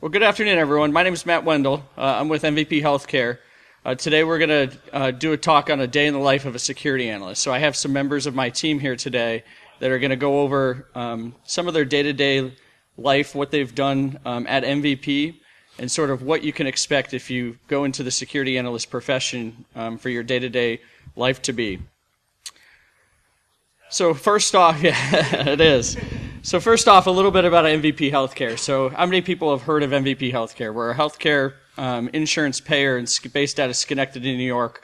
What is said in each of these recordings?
Well, good afternoon, everyone. My name is Matt Wendell. I'm with MVP Healthcare. Today we're going to do a talk on a day in the life of a security analyst. So I have some members of my team here today that are going to go over some of their day-to-day life, what they've done at MVP, and sort of what you can expect if you go into the security analyst profession for your day-to-day life to be. So first off, yeah, it is. So first off, a little bit about MVP Healthcare. So how many people have heard of MVP Healthcare? We're a healthcare insurance payer based out of Schenectady, New York.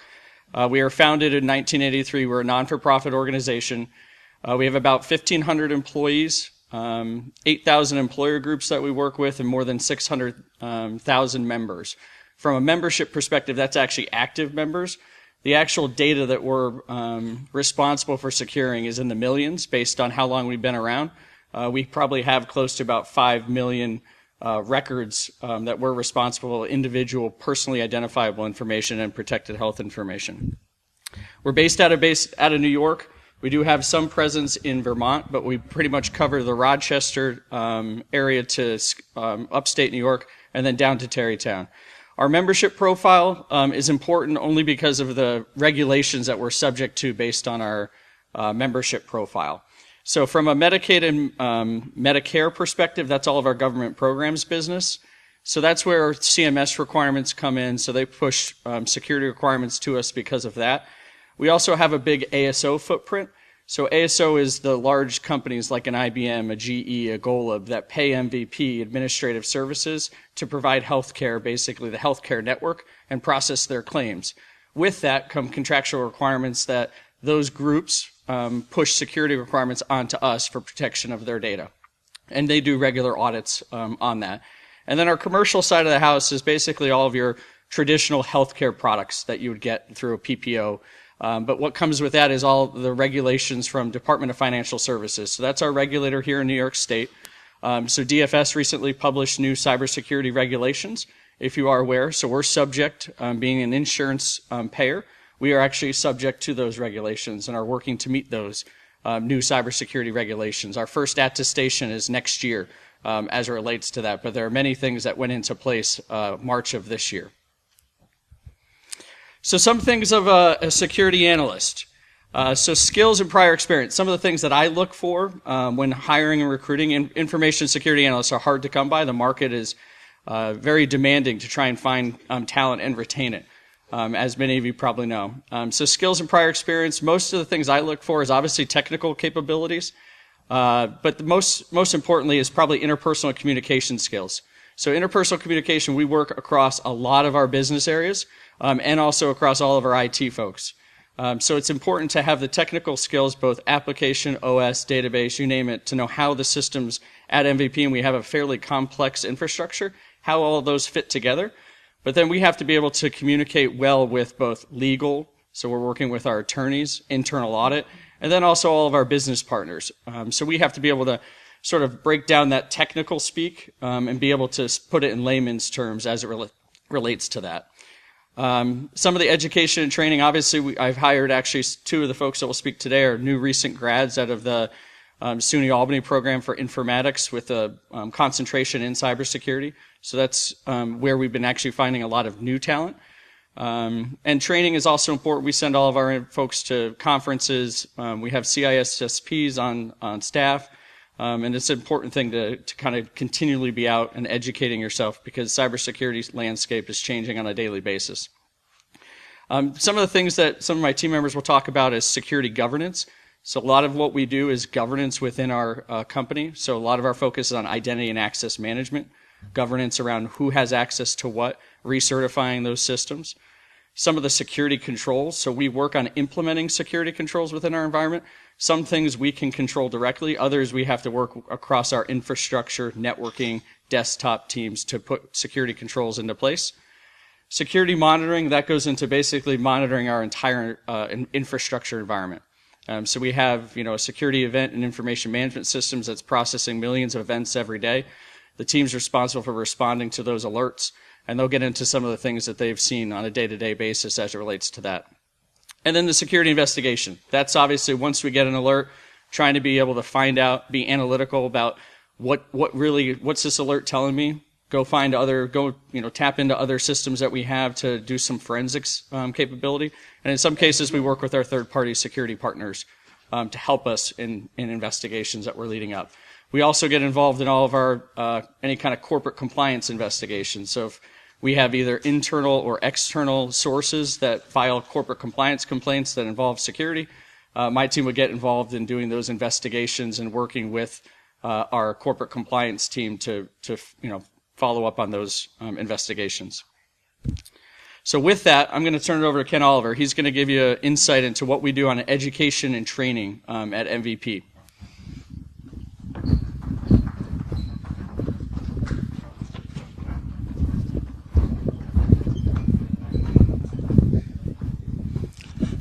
We were founded in 1983. We're a non-for-profit organization. We have about 1,500 employees, 8,000 employer groups that we work with, and more than 600,000 members. From a membership perspective, that's actually active members. The actual data that we're responsible for securing is in the millions based on how long we've been around. We probably have close to about 5 million records that we're responsible for, individual, personally identifiable information and protected health information. We're based out of New York. We do have some presence in Vermont, but we pretty much cover the Rochester area to upstate New York and then down to Tarrytown. Our membership profile is important only because of the regulations that we're subject to based on our membership profile. So from a Medicaid and Medicare perspective, that's all of our government programs business. So that's where CMS requirements come in. So they push security requirements to us because of that. We also have a big ASO footprint. So ASO is the large companies like an IBM, a GE, a Golub that pay MVP administrative services to provide healthcare, basically the healthcare network, and process their claims. With that come contractual requirements that those groups push security requirements onto us for protection of their data. And they do regular audits on that. And then our commercial side of the house is basically all of your traditional healthcare products that you would get through a PPO. But what comes with that is all the regulations from Department of Financial Services. So that's our regulator here in New York State. So DFS recently published new cybersecurity regulations, if you are aware. So we're subject, being an insurance payer, we are actually subject to those regulations and are working to meet those new cybersecurity regulations. Our first attestation is next year as it relates to that, but there are many things that went into place March of this year. So some things of a security analyst. So skills and prior experience. Some of the things that I look for when hiring and recruiting information security analysts are hard to come by. The market is very demanding to try and find talent and retain it, as many of you probably know. So skills and prior experience, most of the things I look for is obviously technical capabilities, but the most importantly is probably interpersonal communication skills. So interpersonal communication, we work across a lot of our business areas and also across all of our IT folks. So it's important to have the technical skills, both application, OS, database, you name it, to know how the systems at MVP, and we have a fairly complex infrastructure, how all of those fit together. But then we have to be able to communicate well with both legal, so we're working with our attorneys, internal audit, and then also all of our business partners. So we have to be able to sort of break down that technical speak and be able to put it in layman's terms as it relates to that. Some of the education and training, obviously I've hired actually two of the folks that will speak today are new recent grads out of the SUNY Albany program for informatics with a concentration in cybersecurity. So that's where we've been actually finding a lot of new talent. And training is also important. We send all of our folks to conferences. We have CISSPs on staff. And it's an important thing to kind of continually be out and educating yourself because cybersecurity landscape is changing on a daily basis. Some of the things that some of my team members will talk about is security governance. So a lot of what we do is governance within our company. So a lot of our focus is on identity and access management, governance around who has access to what, recertifying those systems. Some of the security controls. So we work on implementing security controls within our environment. Some things we can control directly. Others we have to work across our infrastructure, networking, desktop teams to put security controls into place. Security monitoring, that goes into basically monitoring our entire infrastructure environment. So we have, a security event and information management systems that's processing millions of events every day. The team's responsible for responding to those alerts, and they'll get into some of the things that they've seen on a day-to-day basis as it relates to that. And then the security investigation. That's obviously once we get an alert, trying to be able to find out, be analytical about what's this alert telling me? go tap into other systems that we have to do some forensics capability. And in some cases, we work with our third-party security partners to help us in investigations that we're leading up. We also get involved in all of our any kind of corporate compliance investigations. So if we have either internal or external sources that file corporate compliance complaints that involve security, my team would get involved in doing those investigations and working with our corporate compliance team to follow up on those investigations. So with that, I'm going to turn it over to Ken Oliver. He's going to give you insight into what we do on education and training at MVP.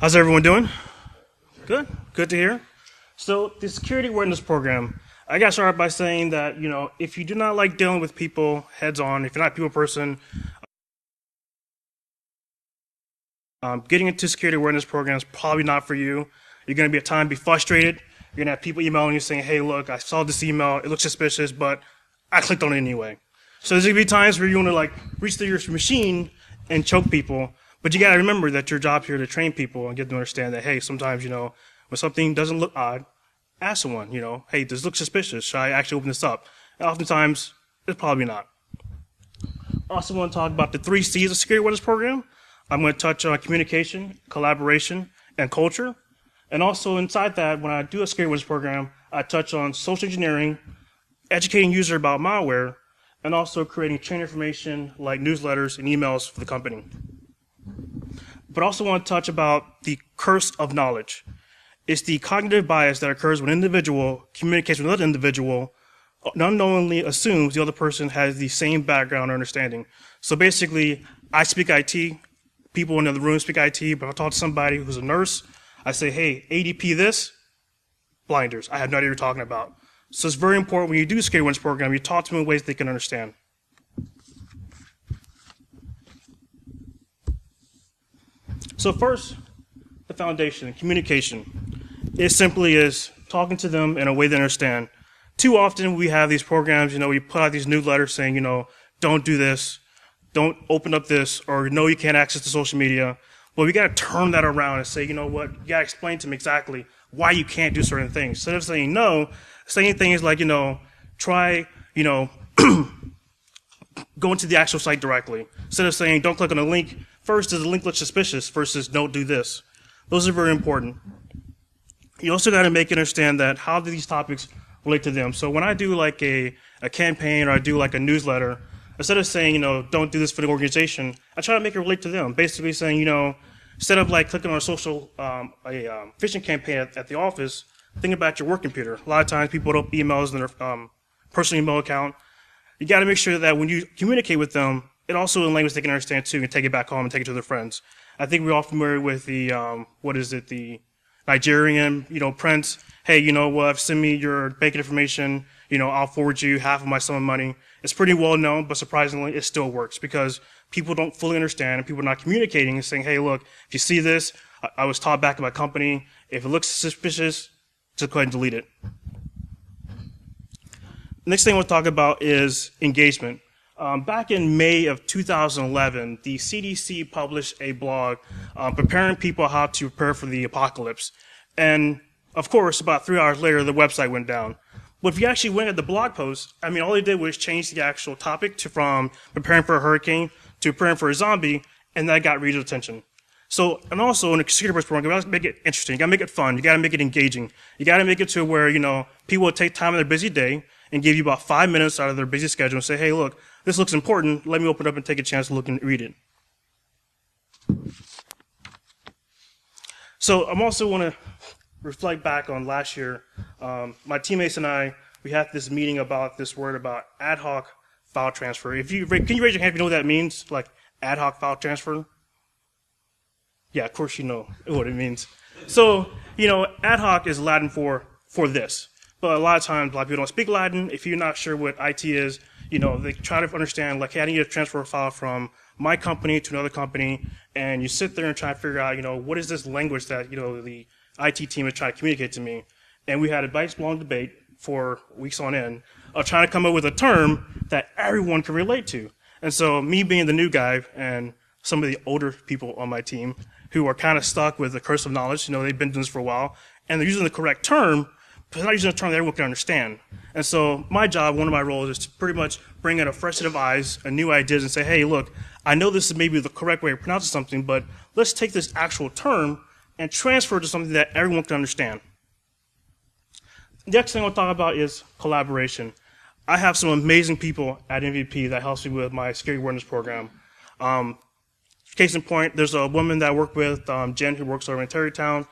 How's everyone doing? Good. Good to hear. So the security awareness program, I got to start by saying that, if you do not like dealing with people heads on, if you're not a people person, getting into security awareness programs is probably not for you. You're going to be at times be frustrated. You're going to have people emailing you saying, hey, look, I saw this email. It looks suspicious, but I clicked on it anyway. So there's going to be times where you want to reach through your machine and choke people. But you got to remember that your job's here to train people and get them to understand that, hey, sometimes, when something doesn't look odd, ask someone, hey, does this look suspicious? Should I actually open this up? And oftentimes, it's probably not. I also want to talk about the 3 C's of security awareness program. I'm going to touch on communication, collaboration, and culture. And also inside that, when I do a security awareness program, I touch on social engineering, educating users about malware, and also creating training information like newsletters and emails for the company. But I also want to touch about the curse of knowledge. It's the cognitive bias that occurs when an individual communicates with another individual, unknowingly assumes the other person has the same background or understanding. So basically, I speak IT, people in the other room speak IT, but if I talk to somebody who's a nurse, I say, hey, ADP this, blinders. I have no idea what you're talking about. So it's very important when you do a security awareness program, you talk to them in ways they can understand. So first, the foundation, communication. It simply is talking to them in a way they understand. Too often we have these programs, we put out these newsletters saying, don't do this, don't open up this, or no, you can't access the social media. Well, we got to turn that around and say, you know what, you got to explain to them exactly why you can't do certain things. Instead of saying no, saying things like, try, go into the actual site directly. Instead of saying, don't click on a link, first, does the link look suspicious versus don't do this? Those are very important. You also got to make it understand that how do these topics relate to them. So when I do a campaign or I do a newsletter, instead of saying, don't do this for the organization, I try to make it relate to them. Basically saying, instead of clicking on a social, phishing campaign at the office, think about your work computer. A lot of times people don't emails in their personal email account. You got to make sure that when you communicate with them, it also in language they can understand too, and take it back home and take it to their friends. I think we're all familiar with the the Nigerian, prince. Hey, you know what? Send me your banking information. I'll forward you half of my sum of money. It's pretty well known, but surprisingly, it still works because people don't fully understand and people are not communicating and saying, hey, look, if you see this, I was taught back in my company. If it looks suspicious, just go ahead and delete it. Next thing we'll talk about is engagement. Back in May of 2011, the CDC published a blog preparing people how to prepare for the apocalypse. And, of course, about 3 hours later, the website went down. But if you actually went at the blog post, all they did was change the actual topic from preparing for a hurricane to preparing for a zombie, and that got readers' attention. So, and also in a security awareness program, you got to make it interesting. You got to make it fun. You got to make it engaging. You got to make it to where, people will take time in their busy day and give you about 5 minutes out of their busy schedule and say, hey, look, this looks important. Let me open it up and take a chance to look and read it. So I'm also want to reflect back on last year. My teammates and I, we had this meeting about this word about ad hoc file transfer. Can you raise your hand if you know what that means? Like ad hoc file transfer? Yeah, of course you know what it means. So, ad hoc is Latin for this. But a lot of times, a lot of people don't speak Latin. If you're not sure what IT is, they try to understand, hey, I need to transfer a file from my company to another company, and you sit there and try to figure out, what is this language that, the IT team is trying to communicate to me. And we had a nice long debate for weeks on end of trying to come up with a term that everyone can relate to. And so me being the new guy and some of the older people on my team who are kind of stuck with the curse of knowledge, they've been doing this for a while, and they're using the correct term, but they're not using a term that everyone can understand. And so my job, one of my roles, is to pretty much bring in a fresh set of eyes and new ideas and say, hey, look, I know this is maybe the correct way of pronouncing something, but let's take this actual term and transfer it to something that everyone can understand. The next thing I'll talk about is collaboration. I have some amazing people at MVP that helps me with my security awareness program. Case in point, there's a woman that I work with, Jen, who works over in Tarrytown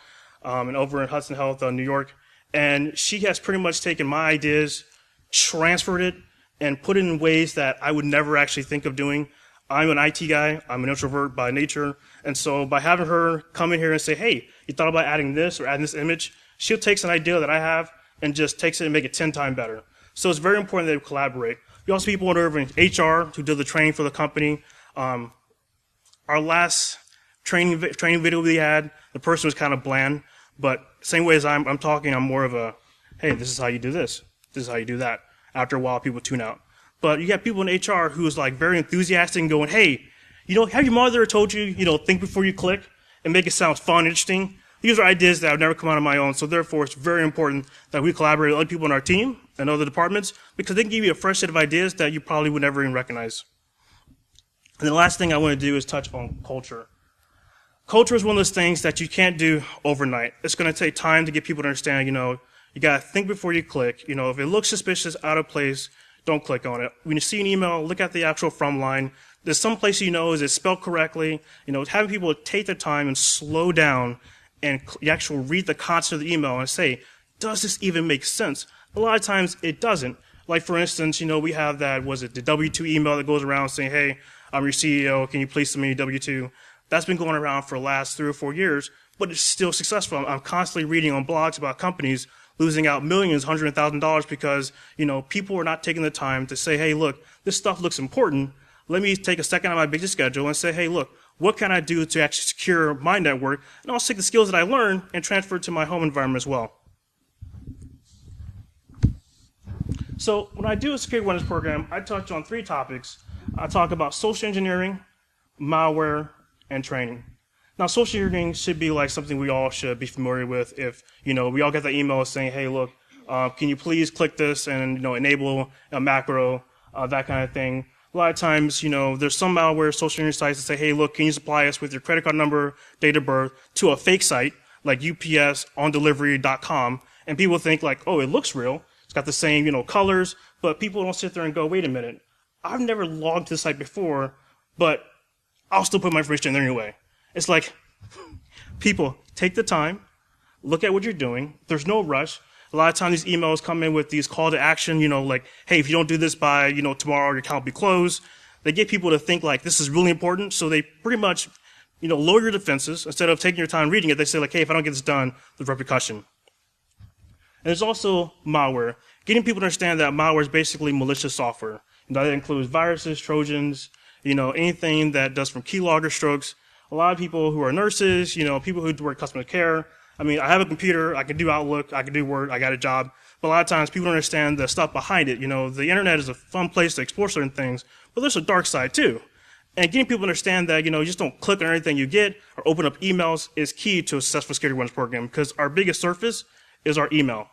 and over in Hudson Health, New York. And she has pretty much taken my ideas, transferred it, and put it in ways that I would never actually think of doing. I'm an IT guy. I'm an introvert by nature. And so by having her come in here and say, hey, you thought about adding this or adding this image, she'll take an idea that I have and just takes it and make it 10 times better. So it's very important that we collaborate. We also have people over in HR who do the training for the company. Our last training video we had, the person was kind of bland, but same way as I'm talking, I'm more of a, hey, this is how you do this. This is how you do that. After a while, people tune out. But you got people in HR who's like very enthusiastic and going, hey, have your mother told you, think before you click and make it sound fun and interesting? These are ideas that have never come out on my own, so therefore it's very important that we collaborate with other people in our team and other departments because they can give you a fresh set of ideas that you probably would never even recognize. And the last thing I want to do is touch on culture. Culture is one of those things that you can't do overnight. It's going to take time to get people to understand, you got to think before you click. If it looks suspicious, out of place, don't click on it. When you see an email, look at the actual from line. There's some place is it spelled correctly? Having people take their time and slow down and you actually read the content of the email and say, does this even make sense? A lot of times it doesn't. Like, for instance, we have that, the W-2 email that goes around saying, hey, I'm your CEO, can you please send me a W-2? That's been going around for the last 3 or 4 years, but it's still successful. I'm constantly reading on blogs about companies losing out millions, $100,000 because, people are not taking the time to say, hey, look, this stuff looks important. Let me take a second out of my busy schedule and say, hey, look, what can I do to actually secure my network? And I'll take the skills that I learned and transfer it to my home environment as well. So when I do a security awareness program, I touch on 3 topics. I talk about social engineering, malware, and training. Now, social engineering should be like something we all should be familiar with. If, we all get that email saying, hey, look, can you please click this and, enable a macro, that kind of thing. A lot of times, there's some malware social engineering sites that say, hey, look, can you supply us with your credit card number, date of birth, to a fake site like UPSOnDelivery.com, and people think like, oh, it looks real. It's got the same, colors, but people don't sit there and go, wait a minute. I've never logged to the site before, but I'll still put my information in there anyway. It's like, people, take the time, look at what you're doing. There's no rush. A lot of times these emails come in with these call to action, like, hey, if you don't do this by, tomorrow, your account will be closed. They get people to think like this is really important, so they pretty much, lower your defenses. Instead of taking your time reading it, they say like, hey, if I don't get this done, there's repercussion. And there's also malware. Getting people to understand that malware is basically malicious software. That includes viruses, trojans, anything that does from keylogger strokes. A lot of people who are nurses, people who work customer care. I mean, I have a computer, I can do Outlook, I can do Word, I got a job. But a lot of times people don't understand the stuff behind it. The internet is a fun place to explore certain things, but there's a dark side too. And getting people to understand that, you just don't click on everything you get or open up emails is key to a successful security awareness program because our biggest surface is our email.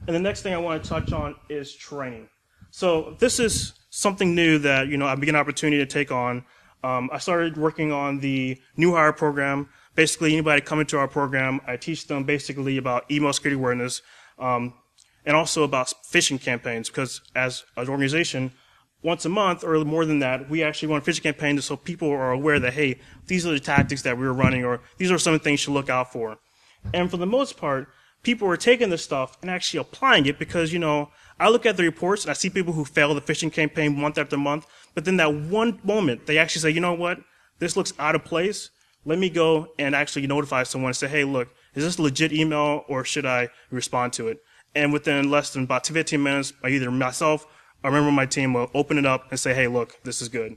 And the next thing I want to touch on is training. So this is something new that, I've been an opportunity to take on. I started working on the new hire program. Basically, anybody coming to our program, I teach them basically about email security awareness and also about phishing campaigns because as an organization, once a month or more than that, we actually run phishing campaigns so people are aware that, hey, these are the tactics that we're running or these are some of the things you should look out for. And for the most part, people are taking this stuff and actually applying it because, I look at the reports and I see people who fail the phishing campaign month after month, but then that one moment they actually say, you know what, this looks out of place. Let me go and actually notify someone and say, hey, look, is this a legit email or should I respond to it? And within less than about 15 minutes, either myself or a member of my team will open it up and say, hey, look, this is good.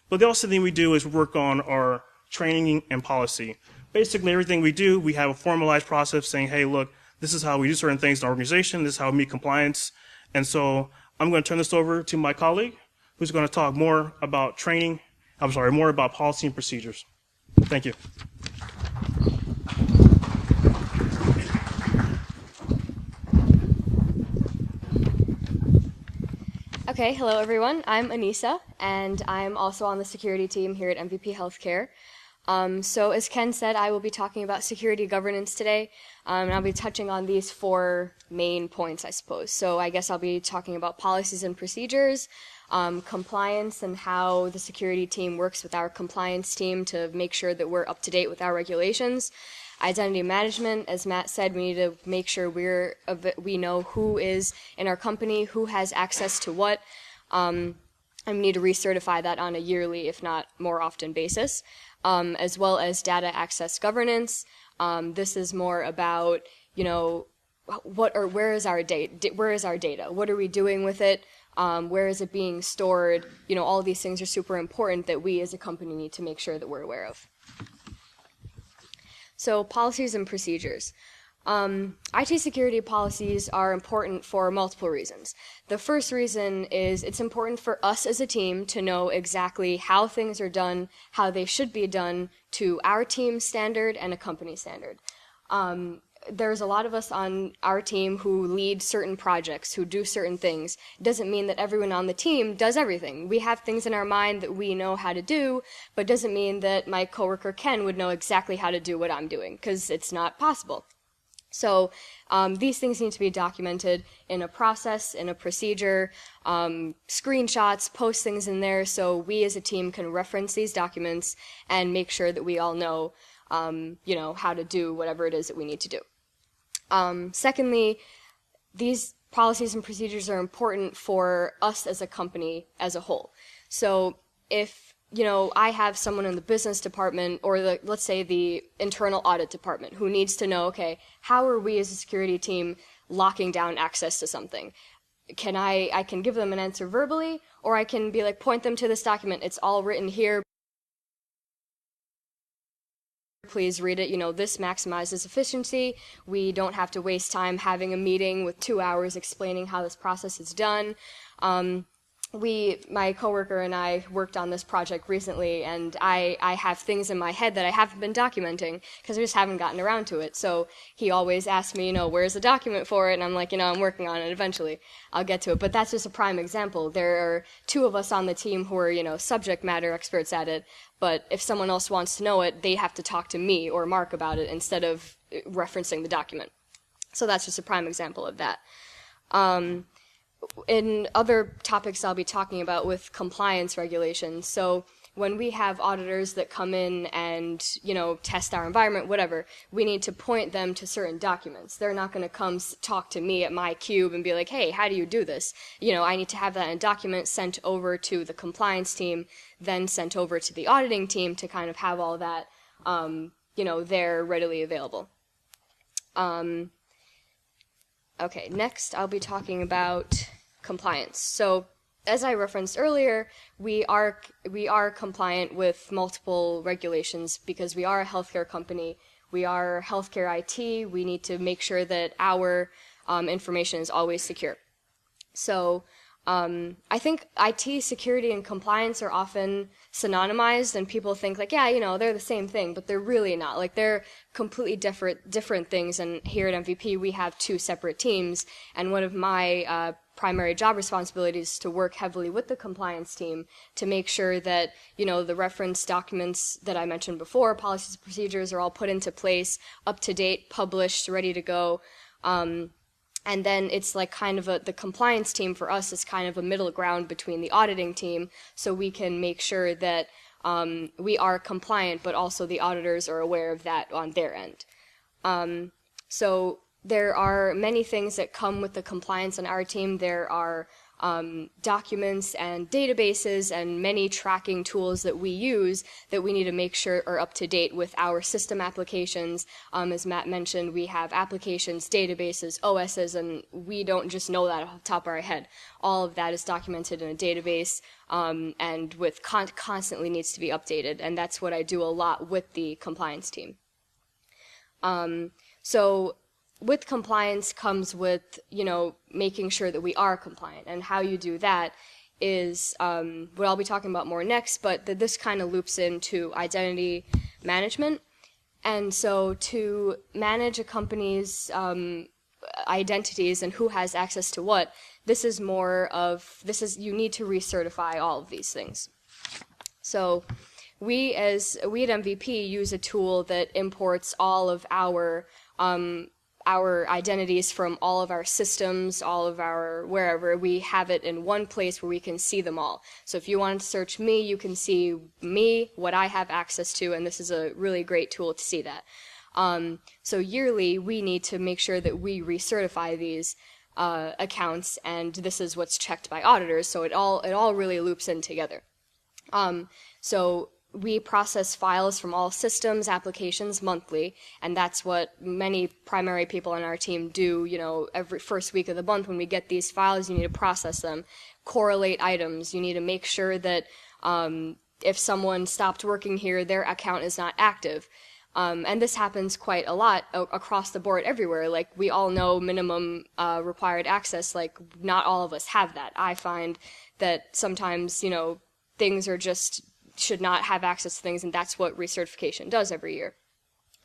But the other thing we do is work on our training and policy. Basically, everything we do, we have a formalized process saying, hey, look, this is how we do certain things in our organization. This is how we meet compliance. And so I'm going to turn this over to my colleague, who's going to talk more about more about policy and procedures. Thank you. Okay, hello everyone. I'm Aneesa, and I'm also on the security team here at MVP Healthcare. So as Ken said, I will be talking about security governance today, and I'll be touching on these 4 main points, I suppose. So I guess I'll be talking about policies and procedures, compliance, and how the security team works with our compliance team to make sure that we're up to date with our regulations. Identity management, as Matt said, we need to make sure we know who is in our company, who has access to what, and we need to recertify that on a yearly, if not more often, basis. As well as data access governance. This is more about, where is our data? What are we doing with it? Where is it being stored? All of these things are super important that we as a company need to make sure that we're aware of. So policies and procedures. IT security policies are important for multiple reasons. The first reason is it's important for us as a team to know exactly how things are done, how they should be done to our team standard and a company standard. There's a lot of us on our team who lead certain projects, who do certain things. It doesn't mean that everyone on the team does everything. We have things in our mind that we know how to do, but doesn't mean that my coworker Ken would know exactly how to do what I'm doing, because it's not possible. So these things need to be documented in a process, in a procedure, screenshots, post things in there so we as a team can reference these documents and make sure that we all know, how to do whatever it is that we need to do. Secondly, these policies and procedures are important for us as a company as a whole. So if I have someone in the business department or let's say the internal audit department who needs to know, okay, how are we as a security team locking down access to something? I can give them an answer verbally, or I can be like, point them to this document. It's all written here. Please read it. This maximizes efficiency. We don't have to waste time having a meeting with 2 hours explaining how this process is done. My coworker and I worked on this project recently, and I have things in my head that I haven't been documenting because I just haven't gotten around to it. So he always asks me, where's the document for it? And I'm like, I'm working on it. Eventually I'll get to it. But that's just a prime example. There are 2 of us on the team who are, subject matter experts at it. But if someone else wants to know it, they have to talk to me or Mark about it instead of referencing the document. So that's just a prime example of that. In other topics I'll be talking about with compliance regulations. So when we have auditors that come in and, test our environment, whatever, we need to point them to certain documents. They're not going to come talk to me at my cube and be like, hey, how do you do this? I need to have that in a document sent over to the compliance team, then sent over to the auditing team to kind of have all that, there readily available. Okay, next I'll be talking about compliance. So, as I referenced earlier, we are compliant with multiple regulations because we are a healthcare company. We are healthcare IT. We need to make sure that our information is always secure. So, I think IT security and compliance are often synonymized, and people think like, yeah, they're the same thing, but they're really not. Like, they're completely different things. And here at MVP, we have 2 separate teams, and one of my primary job responsibilities is to work heavily with the compliance team to make sure that, the reference documents that I mentioned before, policies and procedures, are all put into place, up to date, published, ready to go. And then it's like kind of the compliance team for us is kind of a middle ground between the auditing team, so we can make sure that we are compliant, but also the auditors are aware of that on their end. So there are many things that come with the compliance on our team. There are documents and databases and many tracking tools that we use that we need to make sure are up to date with our system applications. As Matt mentioned, we have applications, databases, OSs, and we don't just know that off the top of our head. All of that is documented in a database and constantly needs to be updated, and that's what I do a lot with the compliance team. So with compliance comes with, making sure that we are compliant. And how you do that is what I'll be talking about more next, but this kind of loops into identity management. And so to manage a company's identities and who has access to what, you need to recertify all of these things. So we at MVP use a tool that imports all of our identities from all of our systems, all of our wherever. We have it in one place where we can see them all. So if you want to search me, you can see me, what I have access to, and this is a really great tool to see that. So yearly, we need to make sure that we recertify these accounts, and this is what's checked by auditors. So it all really loops in together. So we process files from all systems, applications monthly, and that's what many primary people on our team do. Every first week of the month when we get these files, you need to process them, correlate items. You need to make sure that if someone stopped working here, their account is not active. And this happens quite a lot across the board everywhere. Like, we all know minimum required access. Like, not all of us have that. I find that sometimes, things are just should not have access to things, and that's what recertification does every year.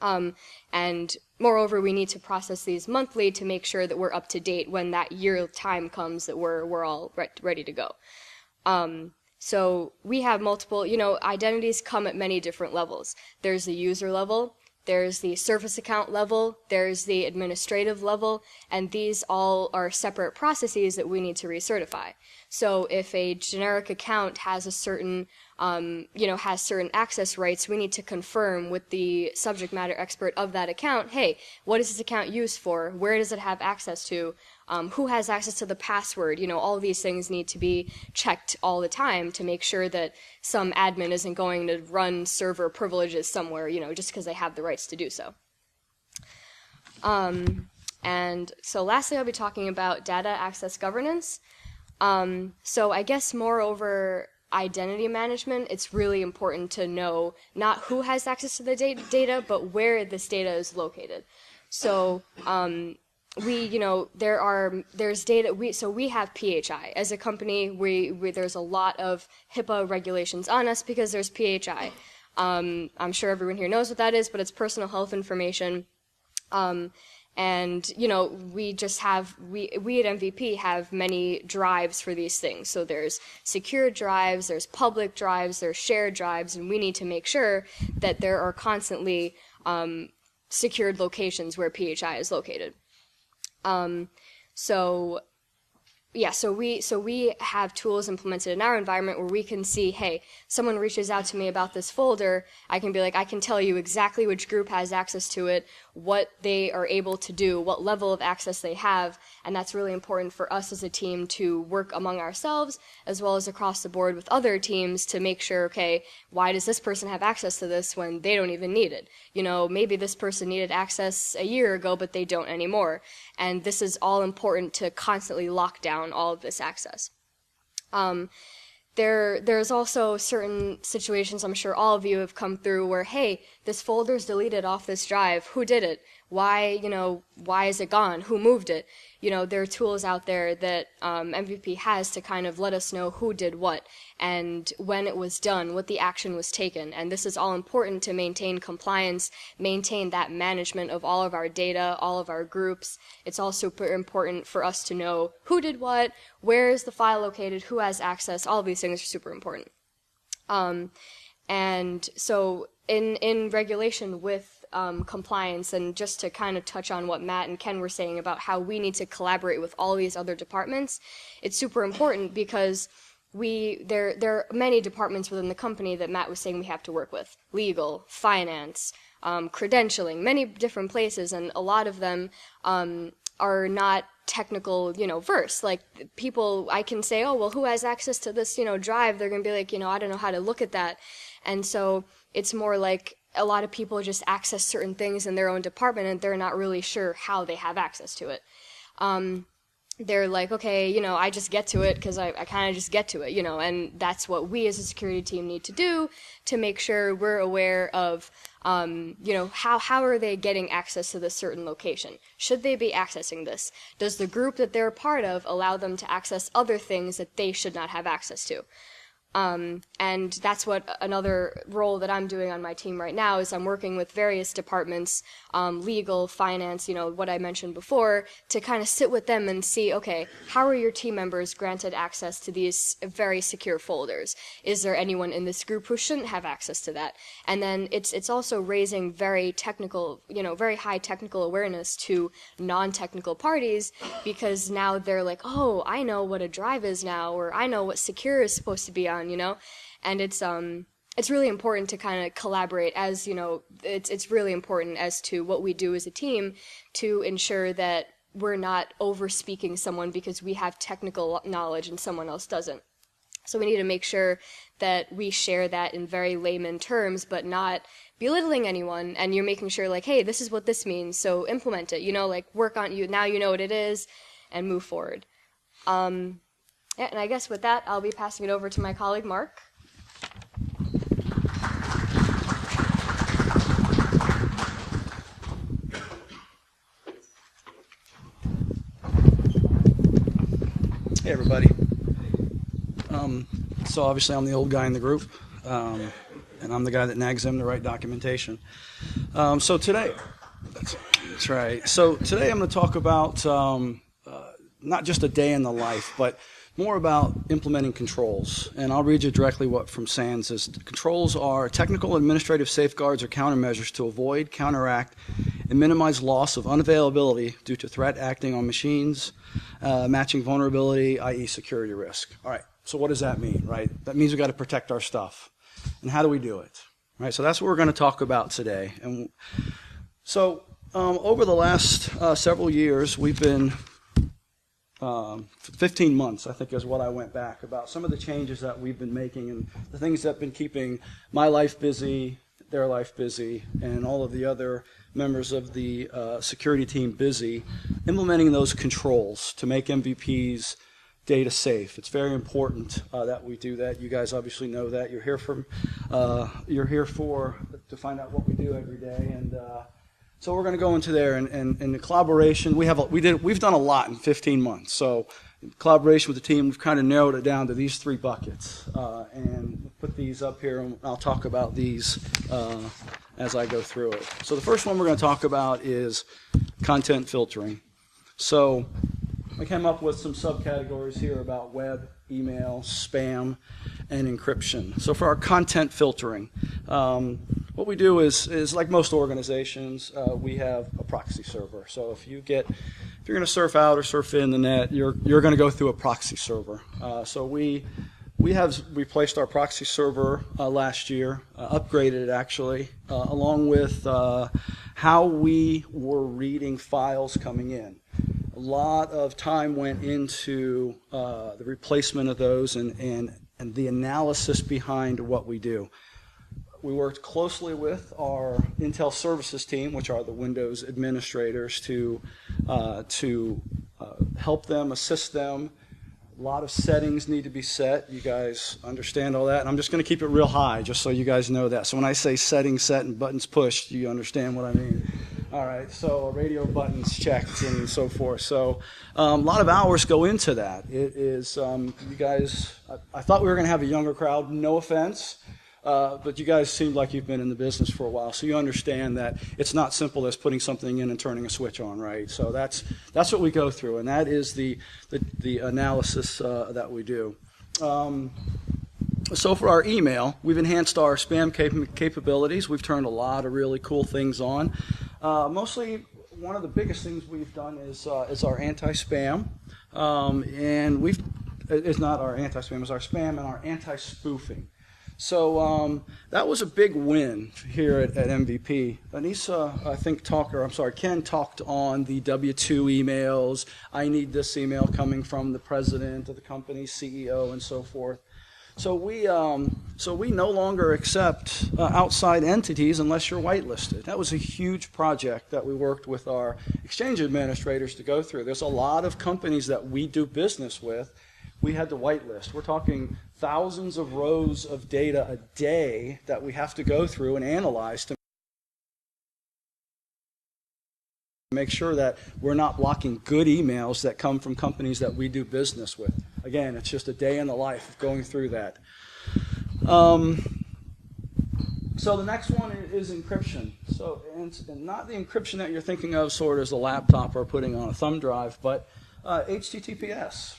And moreover, we need to process these monthly to make sure that we're up to date when that year time comes, that we're all ready to go. So we have multiple, identities come at many different levels. There's the user level, there's the service account level, there's the administrative level, and these all are separate processes that we need to recertify. So if a generic account has a certain, has certain access rights, we need to confirm with the subject matter expert of that account, hey, what is this account used for? Where does it have access to? Who has access to the password? All these things need to be checked all the time to make sure that some admin isn't going to run server privileges somewhere, just because they have the rights to do so. And so lastly, I'll be talking about data access governance. So I guess moreover identity management, it's really important to know not who has access to the data, but where this data is located. So there's data. We have PHI as a company. There's a lot of HIPAA regulations on us because there's PHI. I'm sure everyone here knows what that is, but it's personal health information. And we at MVP have many drives for these things. So there's secure drives, there's public drives, there's shared drives, and we need to make sure that there are constantly secured locations where PHI is located. So we have tools implemented in our environment where we can see, hey, someone reaches out to me about this folder, I can be like, I can tell you exactly which group has access to it, what they are able to do, what level of access they have, and that's really important for us as a team to work among ourselves as well as across the board with other teams to make sure, okay, why does this person have access to this when they don't even need it? Maybe this person needed access a year ago, but they don't anymore. And this is all important to constantly lock down all of this access. There's also certain situations I'm sure all of you have come through where, hey, this folder's deleted off this drive. Who did it? Why is it gone? Who moved it? There are tools out there that MVP has to kind of let us know who did what and when it was done, what the action was taken. And this is all important to maintain compliance, maintain that management of all of our data, all of our groups. It's all super important for us to know who did what, where is the file located, who has access. All of these things are super important. And so in regulation with compliance, and just to kind of touch on what Matt and Ken were saying about how we need to collaborate with all these other departments, it's super important because there are many departments within the company that Matt was saying we have to work with. Legal, finance, credentialing, many different places, and a lot of them are not technical, verse. Like, people, I can say, oh, well, who has access to this, drive? They're going to be like, I don't know how to look at that. And so it's more like a lot of people just access certain things in their own department and they're not really sure how they have access to it. they're like, okay, I just get to it because I kind of just get to it, and that's what we as a security team need to do to make sure we're aware of, how are they getting access to this certain location? Should they be accessing this? Does the group that they're a part of allow them to access other things that they should not have access to? And that's what another role that I'm doing on my team right now is I'm working with various departments, legal, finance, what I mentioned before, to kind of sit with them and see, okay, how are your team members granted access to these very secure folders? Is there anyone in this group who shouldn't have access to that? And then it's also raising very technical, very high technical awareness to non-technical parties, because now they're like, oh, I know what a drive is now, or I know what secure is supposed to be on, and it's really important to kind of collaborate, as it's really important as to what we do as a team to ensure that we're not over speaking someone because we have technical knowledge and someone else doesn't. So we need to make sure that we share that in very layman terms, but not belittling anyone, and you're making sure like, hey, this is what this means, so implement it, like work on you, now you know what it is, and move forward. Yeah, and I guess with that, I'll be passing it over to my colleague, Mark. Hey, everybody. So obviously I'm the old guy in the group, and I'm the guy that nags them to write documentation. So today, that's right. So today I'm going to talk about not just a day in the life, but more about implementing controls. And I'll read you directly what from SANS is. Controls are technical administrative safeguards or countermeasures to avoid, counteract, and minimize loss of unavailability due to threat acting on machines, matching vulnerability, i.e. security risk. All right, so what does that mean, right? That means we've got to protect our stuff. And how do we do it? Right, so that's what we're going to talk about today. And so over the last several years, we've been 15 months, I think, is what I went back, about some of the changes that we've been making and the things that have been keeping my life busy, their life busy, and all of the other members of the security team busy, implementing those controls to make MVPs data safe. It's very important that we do that. You guys obviously know that. You're here to find out what we do every day, and so we're going to go into there, and the collaboration, we've done a lot in 15 months. So in collaboration with the team, we've kind of narrowed it down to these three buckets, and we'll put these up here, and I'll talk about these as I go through it. So the first one we're going to talk about is content filtering. So I came up with some subcategories here about web, email, spam, and encryption. So for our content filtering, what we do is like most organizations, we have a proxy server. So if you're going to surf out or surf in the net, you're going to go through a proxy server. So we have replaced our proxy server last year, upgraded it actually, along with how we were reading files coming in. A lot of time went into the replacement of those and the analysis behind what we do. We worked closely with our Intel Services team, which are the Windows administrators, to help them, assist them. A lot of settings need to be set. You guys understand all that. And I'm just going to keep it real high, just so you guys know that. So when I say settings set and buttons pushed, you understand what I mean. All right, so radio buttons checked and so forth. So a lot of hours go into that. It is, you guys, I thought we were going to have a younger crowd, no offense. But you guys seem like you've been in the business for a while, so you understand that it's not simple as putting something in and turning a switch on, right? So that's what we go through, and that is the analysis that we do. So for our email, we've enhanced our spam capabilities. We've turned a lot of really cool things on. Mostly, one of the biggest things we've done is our anti-spam, and it's not our anti-spam, it's our spam and our anti-spoofing. So that was a big win here at MVP. Aneesa, Ken talked on the W-2 emails. I need this email coming from the president of the company, CEO, and so forth. So we no longer accept outside entities unless you're whitelisted. That was a huge project that we worked with our exchange administrators to go through. There's a lot of companies that we do business with. We had to whitelist. We're talking thousands of rows of data a day that we have to go through and analyze to make sure that we're not blocking good emails that come from companies that we do business with. Again, it's just a day in the life of going through that. So the next one is encryption. So, and not the encryption that you're thinking of sort of as a laptop or putting on a thumb drive, but HTTPS.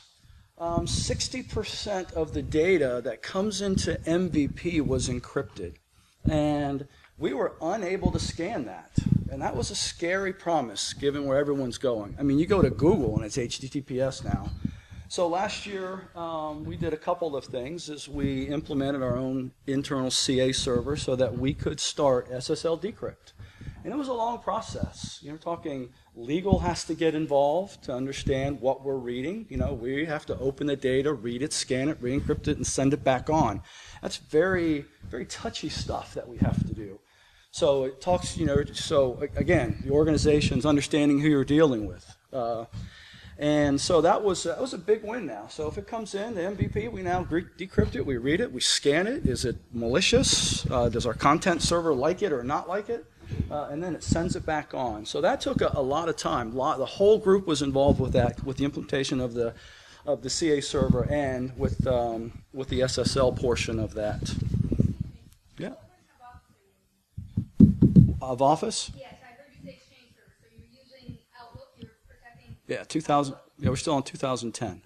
60% of the data that comes into MVP was encrypted. And we were unable to scan that. And that was a scary promise, given where everyone's going. I mean, you go to Google and it's HTTPS now. So last year, we did a couple of things. Is we implemented our own internal CA server so that we could start SSL decrypt. And it was a long process. You're talking legal has to get involved to understand what we're reading. You know, we have to open the data, read it, scan it, re-encrypt it, and send it back on. That's very, very touchy stuff that we have to do. So it talks, you know, so again, the organization's understanding who you're dealing with. And so that was a big win now. So if it comes in, the MVP, we now decrypt it, we read it, we scan it. Is it malicious? Does our content server like it or not like it? And then it sends it back on. So that took a lot of time. The whole group was involved with that, with the implementation of the CA server and with the SSL portion of that. Yeah. Of Office? Yes, I heard you say Exchange server. So you're using Outlook, you're protecting... Yeah, 2000. Yeah, we're still on 2010.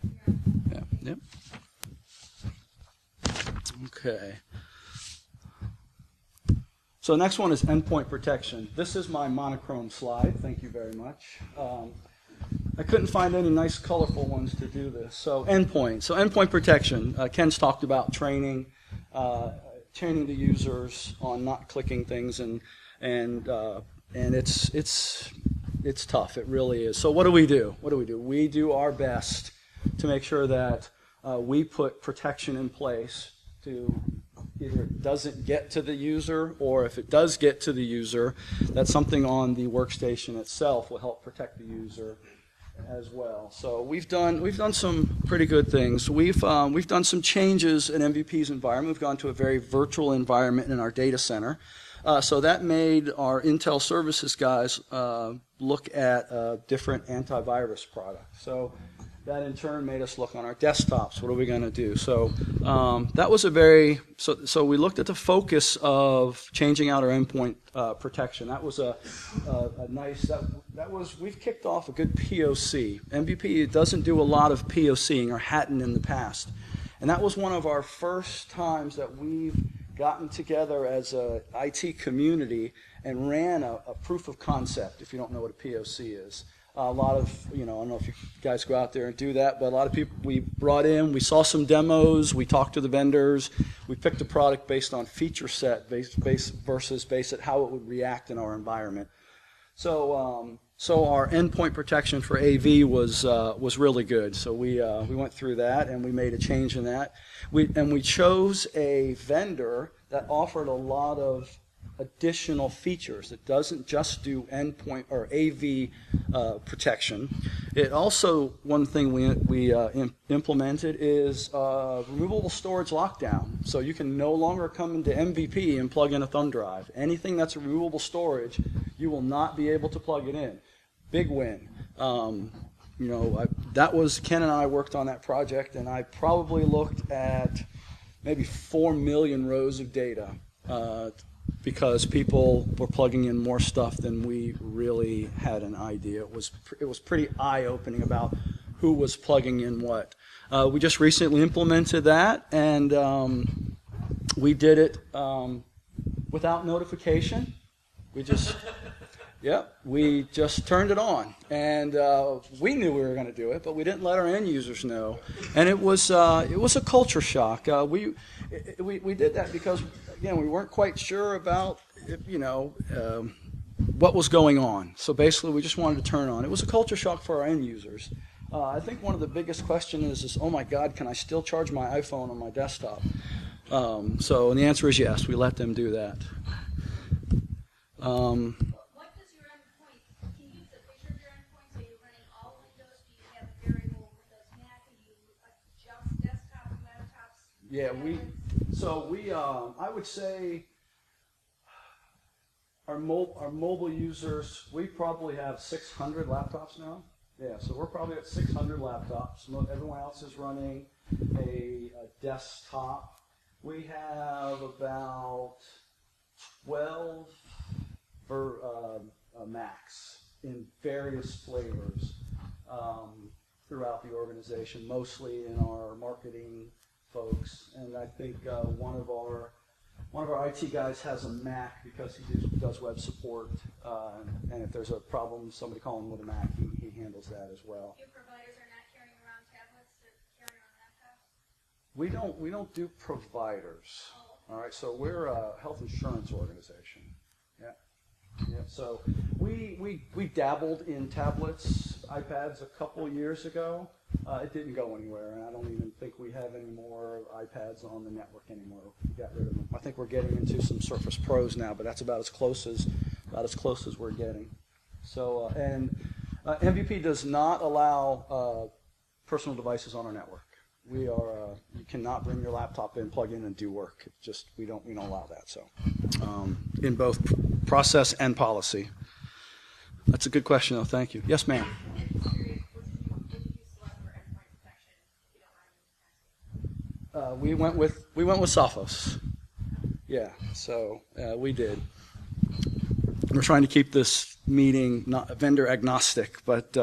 Yeah. Yep. Okay. So the next one is Endpoint Protection. This is my monochrome slide. Thank you very much. I couldn't find any nice colorful ones to do this. So Endpoint Protection. Ken's talked about training the users on not clicking things, and it's tough. It really is. So what do we do? We do our best to make sure that we put protection in place to either it doesn't get to the user, or if it does get to the user, that something on the workstation itself will help protect the user as well. So we've done some pretty good things. We've done some changes in MVP's environment. We've gone to a very virtual environment in our data center. So that made our Intel services guys look at different antivirus products. So that in turn made us look on our desktops. What are we going to do? So that was so we looked at the focus of changing out our endpoint protection. That was a nice, we've kicked off a good POC. MVP doesn't do a lot of POCing, or hadn't in the past. And that was one of our first times that we've gotten together as a IT community and ran a proof of concept, if you don't know what a POC is. A lot of, I don't know if you guys go out there and do that, but a lot of people we brought in, we saw some demos, we talked to the vendors, we picked a product based on feature set versus based at how it would react in our environment. So our endpoint protection for AV was really good. So we went through that and we made a change in that. We chose a vendor that offered a lot of additional features. It doesn't just do endpoint or AV protection. It also, one thing we implemented is removable storage lockdown. So you can no longer come into MVP and plug in a thumb drive. Anything that's removable storage, you will not be able to plug it in. Big win. That was Ken and I worked on that project, and I probably looked at maybe 4 million rows of data. Because people were plugging in more stuff than we really had an idea. It was pretty eye-opening about who was plugging in what. We just recently implemented that, and we did it without notification. We just turned it on, and we knew we were going to do it, but we didn't let our end users know. And it was a culture shock. We did that because, again, we weren't quite sure about what was going on. So basically, we just wanted to turn it on. It was a culture shock for our end users. I think one of the biggest questions is, oh my God, can I still charge my iPhone on my desktop? So the answer is yes, we let them do that. What does your endpoint, can you use a picture of your endpoint? So you're running all Windows, do you have a variable Windows Mac, and you adjust desktop and laptops? Yeah, I would say our mobile users, we probably have 600 laptops now. Yeah, so we're probably at 600 laptops. Everyone else is running a desktop. We have about 12 Macs in various flavors throughout the organization, mostly in our marketing folks. And I think one of our IT guys has a Mac because he does web support. And if there's a problem, somebody call him with a Mac, he handles that as well. Your providers are not carrying around tablets, they're carrying around laptops? We don't do providers. All right, so we're a health insurance organization. Yeah. Yeah. So we dabbled in tablets, iPads a couple years ago. It didn't go anywhere, and I don't even think we have any more iPads on the network anymore. We got rid of them. I think we're getting into some Surface Pros now, but that's about as close as we're getting. So MVP does not allow personal devices on our network. We are you cannot bring your laptop in, plug in, and do work. It's just we don't allow that. So in both process and policy. That's a good question, though. Thank you. Yes, ma'am. What did you select for endpoint protection, if you don't mind me asking? We went with Sophos. Yeah, so we did. We're trying to keep this meeting not vendor agnostic, but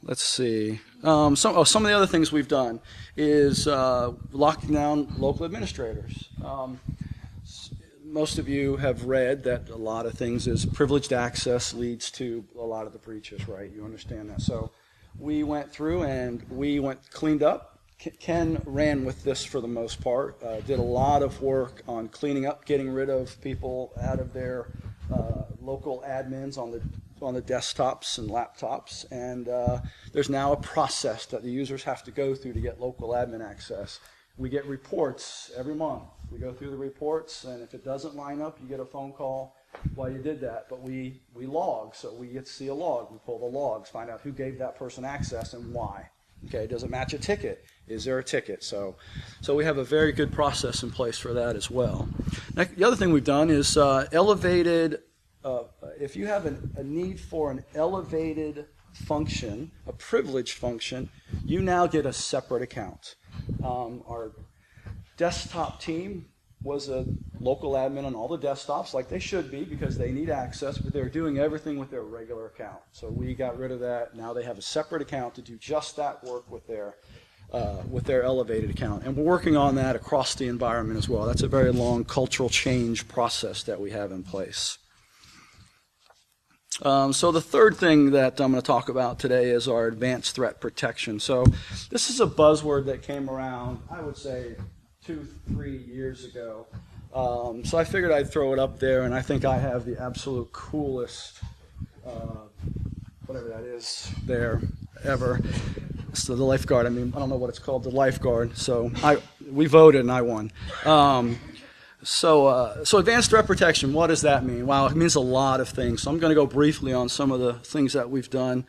let's see. Some of the other things we've done is locking down local administrators. Most of you have read that a lot of things is privileged access leads to a lot of the breaches, right? You understand that. So we went through and cleaned up. Ken ran with this for the most part, did a lot of work on cleaning up, getting rid of people out of their local admins on the desktops and laptops, and there's now a process that the users have to go through to get local admin access. We get reports every month. We go through the reports, and if it doesn't line up, you get a phone call while you did that. But we log, so we get to see a log. We pull the logs, find out who gave that person access and why. Okay, does it match a ticket? Is there a ticket? So we have a very good process in place for that as well. Now, the other thing we've done is elevated. If you have a need for an elevated function, a privileged function, you now get a separate account. Our desktop team was a local admin on all the desktops, like they should be because they need access, but they're doing everything with their regular account. So we got rid of that. Now they have a separate account to do just that work with their elevated account. And we're working on that across the environment as well. That's a very long cultural change process that we have in place. So the third thing that I'm going to talk about today is our advanced threat protection. So this is a buzzword that came around, I would say, 2-3 years ago. So I figured I'd throw it up there, and I think I have the absolute coolest, whatever that is, there ever. So the lifeguard, I don't know what it's called, the lifeguard. So we voted and I won. So advanced threat protection, what does that mean? Wow, it means a lot of things. So I'm going to go briefly on some of the things that we've done.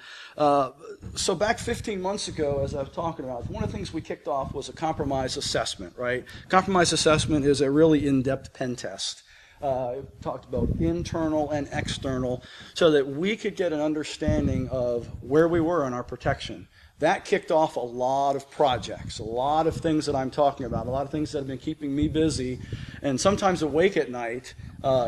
So back 15 months ago, as I was talking about, one of the things we kicked off was a compromise assessment, right? Compromise assessment is a really in-depth pen test. Talked about internal and external so that we could get an understanding of where we were in our protection. That kicked off a lot of projects, a lot of things that I'm talking about, a lot of things that have been keeping me busy and sometimes awake at night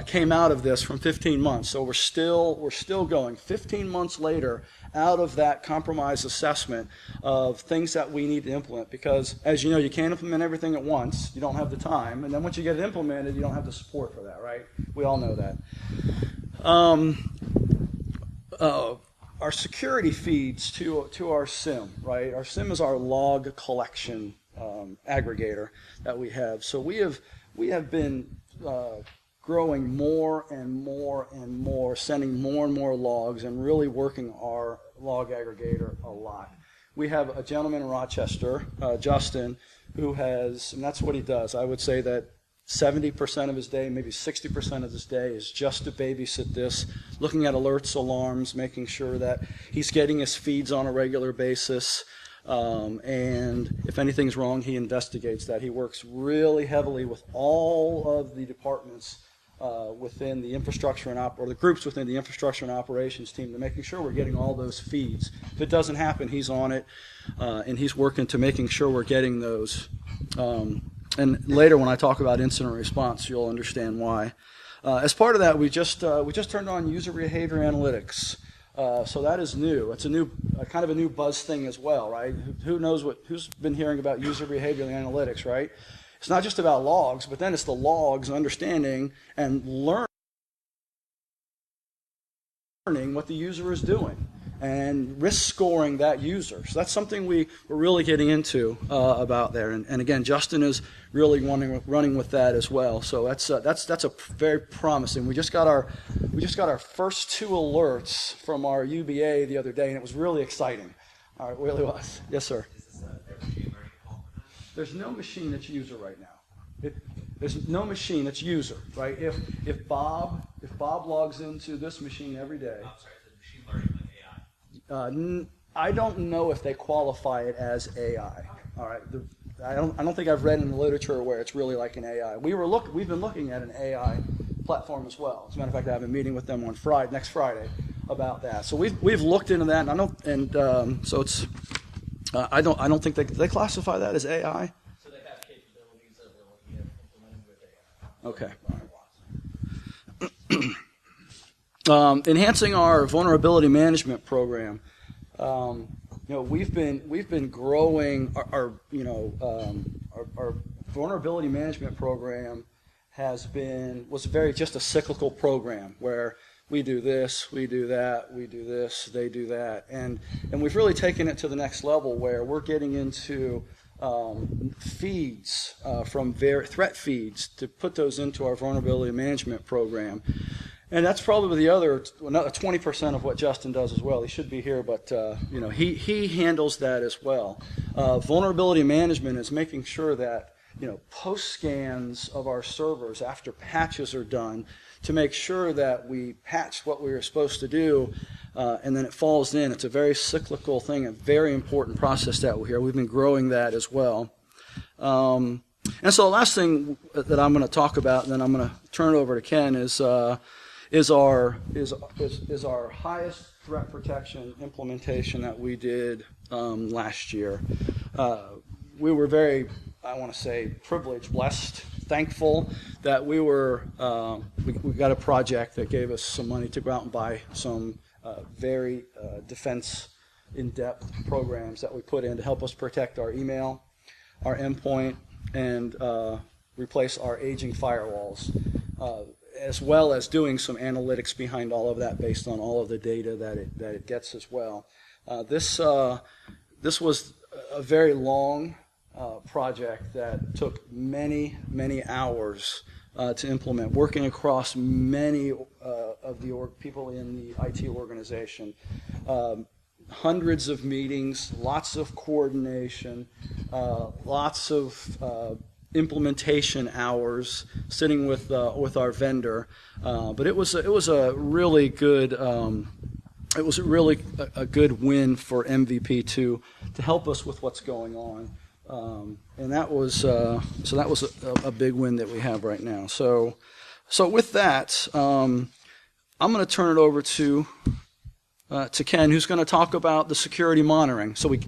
came out of this from 15 months. So we're still going 15 months later out of that compromise assessment of things that we need to implement because, as you know, you can't implement everything at once. You don't have the time. And then once you get it implemented, you don't have the support for that, right? We all know that. Our security feeds to our SIM, right? Our SIM is our log collection aggregator that we have. So we have been growing more and more and more, sending more and more logs, and really working our log aggregator a lot. We have a gentleman in Rochester, Justin, who has, and that's what he does. I would say that 70% of his day, maybe 60% of his day is just to babysit this, looking at alerts, alarms, making sure that he's getting his feeds on a regular basis. And if anything's wrong, he investigates that. He works really heavily with all of the departments within the infrastructure or the groups within the infrastructure and operations team to making sure we're getting all those feeds. If it doesn't happen, he's on it, and he's working to making sure we're getting those. And later when I talk about incident response, you'll understand why. As part of that, we just turned on user behavior analytics. So that is new. It's a new, kind of a new buzz thing as well, right? Who's been hearing about user behavior analytics, right? It's not just about logs, but then it's the logs, understanding and learning what the user is doing and risk scoring that user. So that's something we're really getting into about there. And again, Justin is really running with that as well. So that's a very promising. We just got our first 2 alerts from our UBA the other day, and it was really exciting. It really was. Yes, sir. Is this their machine learning component? There's no machine that's user right now. There's no machine that's user, right? If Bob logs into this machine every day. I'm sorry, is it machine learning like AI? I don't know if they qualify it as AI. All right. I don't think I've read in the literature where it's really like an AI. We've been looking at an AI platform as well. As a matter of fact, I have a meeting with them on next Friday about that. So we've looked into that, and so it's I don't think they classify that as AI. So they have capabilities that we're looking at implementing with AI. Okay. Enhancing our vulnerability management program. We've been growing our vulnerability management program was just a cyclical program where we do this, we do that, we do this, they do that, and we've really taken it to the next level where we're getting into feeds from threat feeds to put those into our vulnerability management program. And that's probably another 20% of what Justin does as well. He should be here, but he handles that as well. Vulnerability management is making sure that post scans of our servers after patches are done to make sure that we patch what we were supposed to do, and then it falls in. It's a very cyclical thing, a very important process that we're here. We've been growing that as well. And so the last thing that I'm going to talk about, and then I'm going to turn it over to Ken, is our highest threat protection implementation that we did last year. We were very, I want to say, privileged, blessed, thankful that we got a project that gave us some money to go out and buy some very defense in-depth programs that we put in to help us protect our email, our endpoint, and replace our aging firewalls. As well as doing some analytics behind all of that based on all of the data that it gets as well. This was a very long project that took many hours to implement, working across many of the people in the IT organization. Hundreds of meetings, lots of coordination, lots of implementation hours sitting with our vendor, but it was a really good a good win for MVP to help us with what's going on, and that was a big win that we have right now. So with that, I'm going to turn it over to Ken, who's going to talk about the security monitoring. So we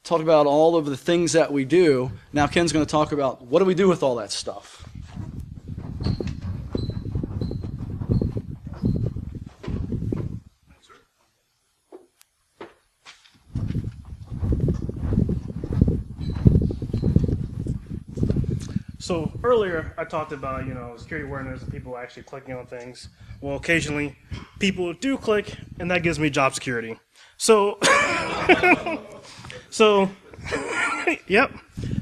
talked about all of the things that we do. Now Ken's going to talk about what do we do with all that stuff. So earlier I talked about security awareness and people actually clicking on things. Well, occasionally people do click, and that gives me job security. So yep.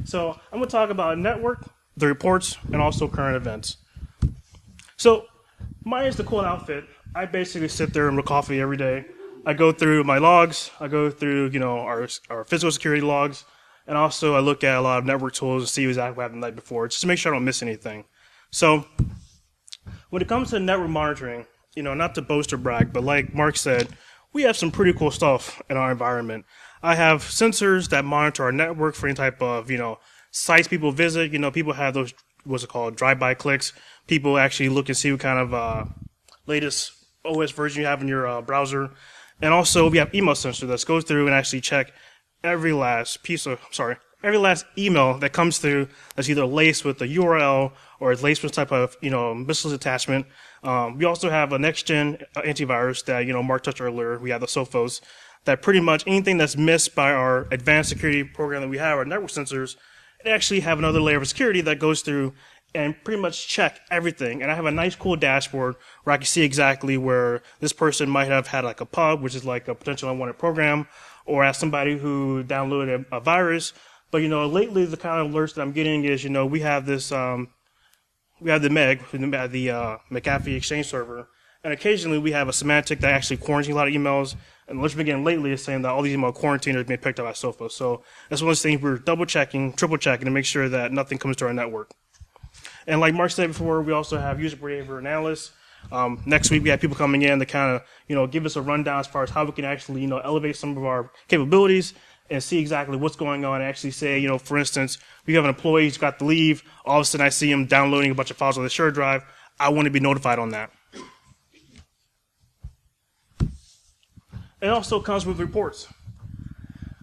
So I'm going to talk about network, the reports, and also current events. So mine is the cool outfit. I basically sit there and make coffee every day. I go through my logs. I go through, our physical security logs. And also I look at a lot of network tools to see exactly what happened the night before, just to make sure I don't miss anything. So when it comes to network monitoring, not to boast or brag, but like Mark said, we have some pretty cool stuff in our environment. I have sensors that monitor our network for any type of, sites people visit. People have those, what's it called, drive-by clicks. People actually look and see what kind of latest OS version you have in your browser. And also we have email sensor that goes through and actually check every last email that comes through that's either laced with a URL or it's laced with some type of, missiles attachment. We also have a next-gen antivirus that, Mark touched earlier. We have the Sophos that pretty much anything that's missed by our advanced security program that we have, our network sensors, they actually have another layer of security that goes through and pretty much check everything. And I have a nice, cool dashboard where I can see exactly where this person might have had like a pub, which is like a potential unwanted program, or as somebody who downloaded a virus. But, lately the kind of alerts that I'm getting is, we have this, we have the McAfee Exchange server, and occasionally we have a semantic that actually quarantines a lot of emails. And what's been getting lately is saying that all these email quarantine are being picked up by Sophos. So that's one of those things we're double checking, triple checking to make sure that nothing comes to our network. And like Mark said before, we also have user behavior analysts. Next week we have people coming in to kind of, give us a rundown as far as how we can actually, elevate some of our capabilities and see exactly what's going on and actually say, for instance, we have an employee who's got to leave. All of a sudden I see him downloading a bunch of files on the shared drive. I want to be notified on that. It also comes with reports.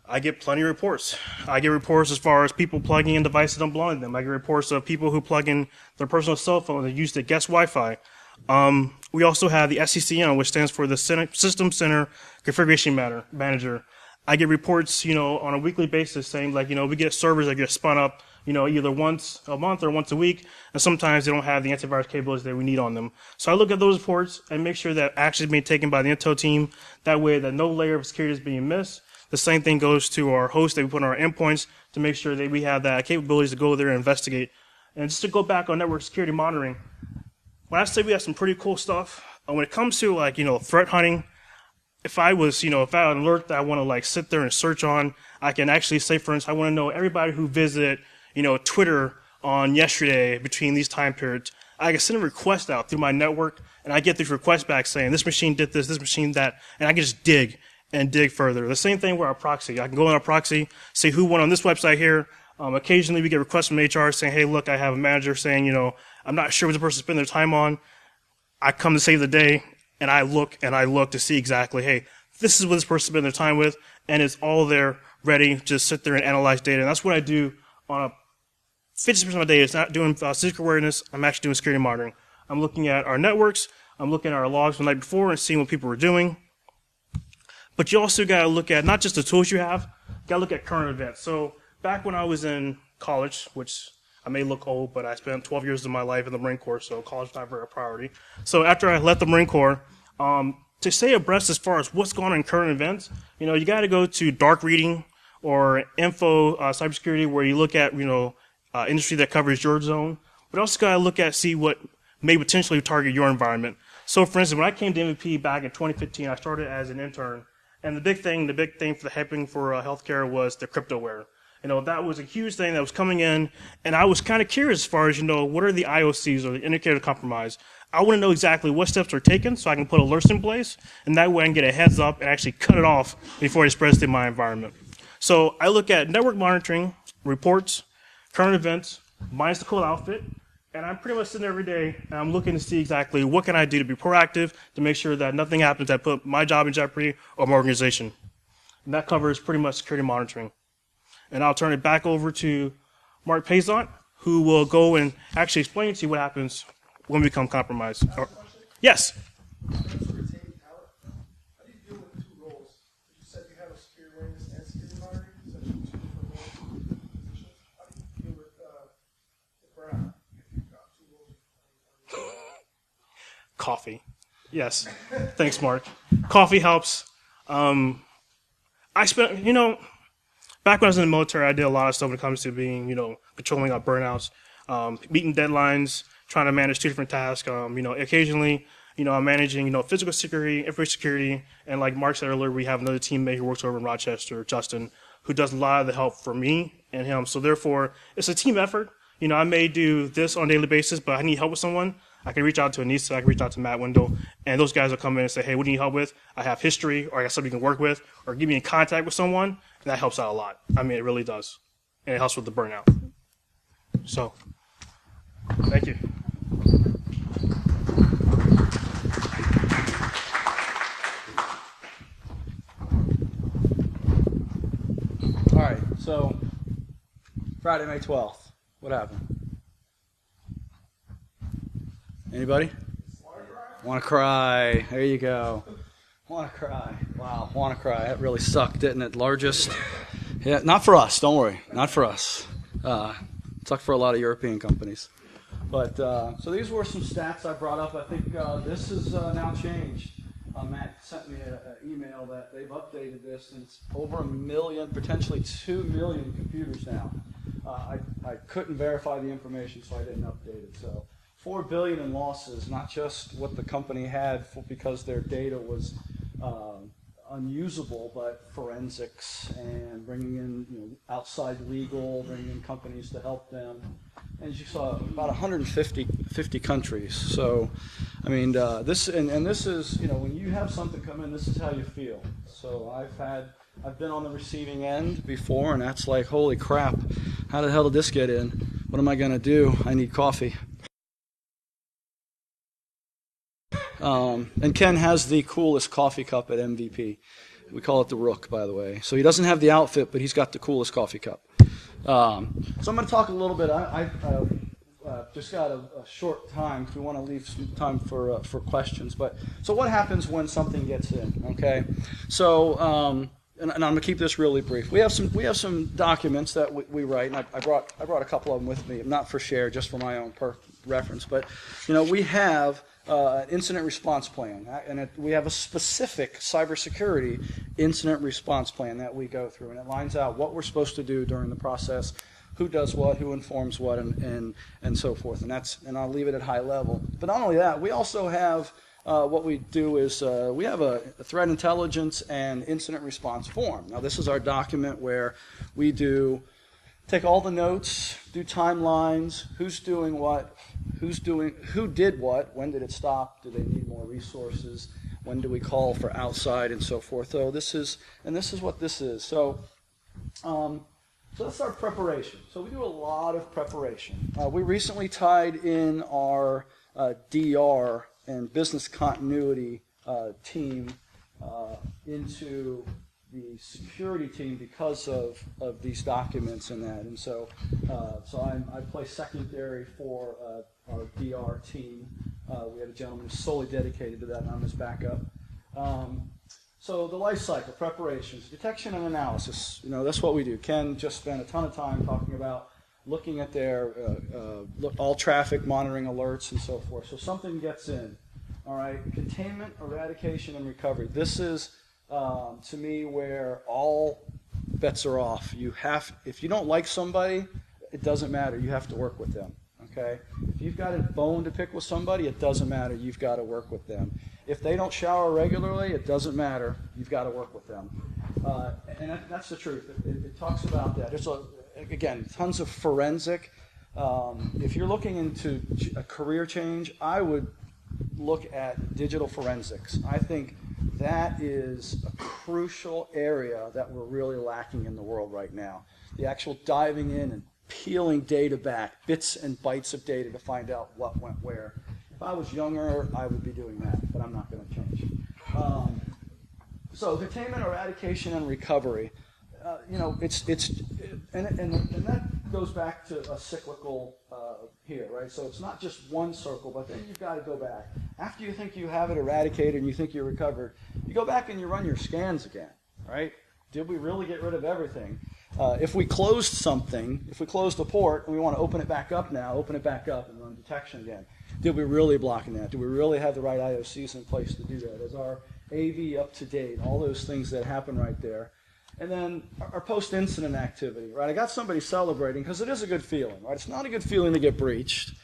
I get plenty of reports. I get reports as far as people plugging in devices that don't belong to them. I get reports of people who plug in their personal cell phone and use the guest Wi-Fi. We also have the SCCM, which stands for the System Center Configuration Manager. I get reports, on a weekly basis saying like, we get servers that get spun up, either once a month or once a week, and sometimes they don't have the antivirus capabilities that we need on them. So I look at those reports and make sure that action is being taken by the Intel team. That way that no layer of security is being missed. The same thing goes to our host that we put on our endpoints to make sure that we have that capabilities to go there and investigate. And just to go back on network security monitoring, when I say we have some pretty cool stuff, when it comes to like, threat hunting, if I had an alert that I want to like sit there and search on, I can actually say, for instance, I want to know everybody who visited, Twitter on yesterday between these time periods. I can send a request out through my network and I get these requests back saying this machine did this machine that, and I can just dig and dig further. The same thing with our proxy. I can go on our proxy, see who went on this website here. Occasionally we get requests from HR saying, hey, look, I have a manager saying, I'm not sure what the person spent their time on. I come to save the day and I look to see exactly, hey, this is what this person spent their time with, and it's all there ready to sit there and analyze data. And that's what I do on a 50% of my day. It's not doing secret awareness. I'm actually doing security monitoring. I'm looking at our networks. I'm looking at our logs from the night before and seeing what people were doing. But you also got to look at not just the tools you have, you got to look at current events. So back when I was in college, which I may look old, but I spent 12 years of my life in the Marine Corps, so college was not very a priority. So after I left the Marine Corps, to stay abreast as far as what's going on in current events, you got to go to dark reading or info cybersecurity, where you look at, industry that covers your zone, but also got to look at, see what may potentially target your environment. So for instance, when I came to MVP back in 2015, I started as an intern. And the big thing for the happening for healthcare was the cryptoware. That was a huge thing that was coming in, and I was kind of curious as far as, what are the IOCs or the indicator of compromise. I want to know exactly what steps are taken so I can put alerts in place, and that way I can get a heads up and actually cut it off before it spreads to my environment. So I look at network monitoring, reports, current events, minus the cool outfit, and I'm pretty much sitting there every day and I'm looking to see exactly what can I do to be proactive to make sure that nothing happens that put my job in jeopardy or my organization. And that covers pretty much security monitoring. And I'll turn it back over to Marc Payzant, who will go and actually explain to you what happens when we become compromised. Yes? How do you deal with the two roles? You said you have a security awareness and security monitoring, so two different roles, two positions. How do you deal with the burnout if you've got two roles? Coffee. Yes. Thanks, Mark. Coffee helps. I spent, back when I was in the military, I did a lot of stuff when it comes to being, controlling our burnouts, meeting deadlines, trying to manage two different tasks. Occasionally, I'm managing, physical security, information security, and like Mark said earlier, we have another teammate who works over in Rochester, Justin, who does a lot of the help for me and him. So therefore, it's a team effort. I may do this on a daily basis, but I need help with someone. I can reach out to Aneesa, I can reach out to Matt Wendell, and those guys will come in and say, hey, what do you need help with? I have history, or I got something you can work with, or give me in contact with someone, and that helps out a lot. I mean, it really does. And it helps with the burnout. So, thank you. All right, so Friday, May 12th, what happened? Anybody? Want to cry. There you go. Want to cry. Wow, want to cry. That really sucked, didn't it? Largest. Yeah, not for us. Don't worry. Not for us. Sucked for a lot of European companies. But so these were some stats I brought up. I think this has now changed. Matt sent me an email that they've updated this, and it's over 1 million, potentially 2 million computers now. I couldn't verify the information, so I didn't update it. So $4 billion in losses, not just what the company had because their data was unusable, but forensics and bringing in outside legal, bringing in companies to help them. And as you saw, about 150 countries. So, I mean, this is when you have something come in, this is how you feel. So I've been on the receiving end before, and that's like, holy crap, how the hell did this get in? What am I going to do? I need coffee. And Ken has the coolest coffee cup at MVP. We call it the Rook, by the way. So he doesn't have the outfit, but he's got the coolest coffee cup. So I'm going to talk a little bit. I just got a short time because we want to leave some time for questions. So what happens when something gets in? Okay. So and I'm going to keep this really brief. We have some documents that we write, and I brought a couple of them with me, not for share, just for my own reference. But we have an incident response plan, and we have a specific cybersecurity incident response plan that we go through, and it lines out what we're supposed to do during the process, who does what, who informs what, and so forth. And I'll leave it at high level. But not only that, we also have what we do is we have a threat intelligence and incident response form. Now this is our document where we take all the notes, do timelines, who's doing what, who did what, when did it stop, do they need more resources, when do we call for outside, and so forth. So this is what this is. So that's our preparation. So we do a lot of preparation. We recently tied in our DR and business continuity team into the security team because of these documents and that. And so I play secondary for our DR team. We have a gentleman who's solely dedicated to that, and I'm his backup. So the life cycle, preparations, detection and analysis, that's what we do. Ken just spent a ton of time talking about looking at their all traffic, monitoring alerts, and so forth. So something gets in. All right, containment, eradication, and recovery. This is, to me, where all bets are off. If you don't like somebody, it doesn't matter. You have to work with them. Okay? If you've got a bone to pick with somebody, it doesn't matter. You've got to work with them. If they don't shower regularly, it doesn't matter. You've got to work with them. And that's the truth. It talks about that. There's, again, tons of forensic. If you're looking into a career change, I would look at digital forensics. I think that is a crucial area that we're really lacking in the world right now. The actual diving in and peeling data back, bits and bytes of data to find out what went where. If I was younger, I would be doing that, but I'm not going to change. So containment, eradication, and recovery. And that goes back to a cyclical here, right? So it's not just one circle, but then you've got to go back. After you think you have it eradicated and you think you're recovered, you go back and you run your scans again, right? Did we really get rid of everything? If we closed something, if we closed a port and we want to open it back up now, open it back up and run detection again. Did we really blocking that? Do we really have the right IOCs in place to do that? Is our AV up to date? All those things that happen right there. And then our post-incident activity, right? I got somebody celebrating because it is a good feeling, right? It's not a good feeling to get breached,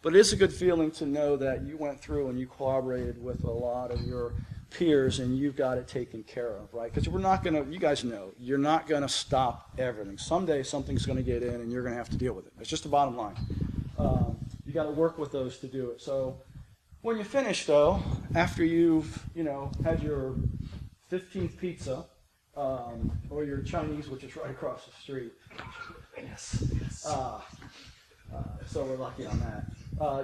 But it is a good feeling to know that you went through and you collaborated with a lot of your peers and you've got it taken care of, right? Because we're not going to, you guys know, you're not going to stop everything. Someday something's going to get in and you're going to have to deal with it. It's just the bottom line. You got to work with those to do it. So when you finish, though, after you've, had your 15th pizza, or your Chinese, which is right across the street. Yes. So we're lucky on that.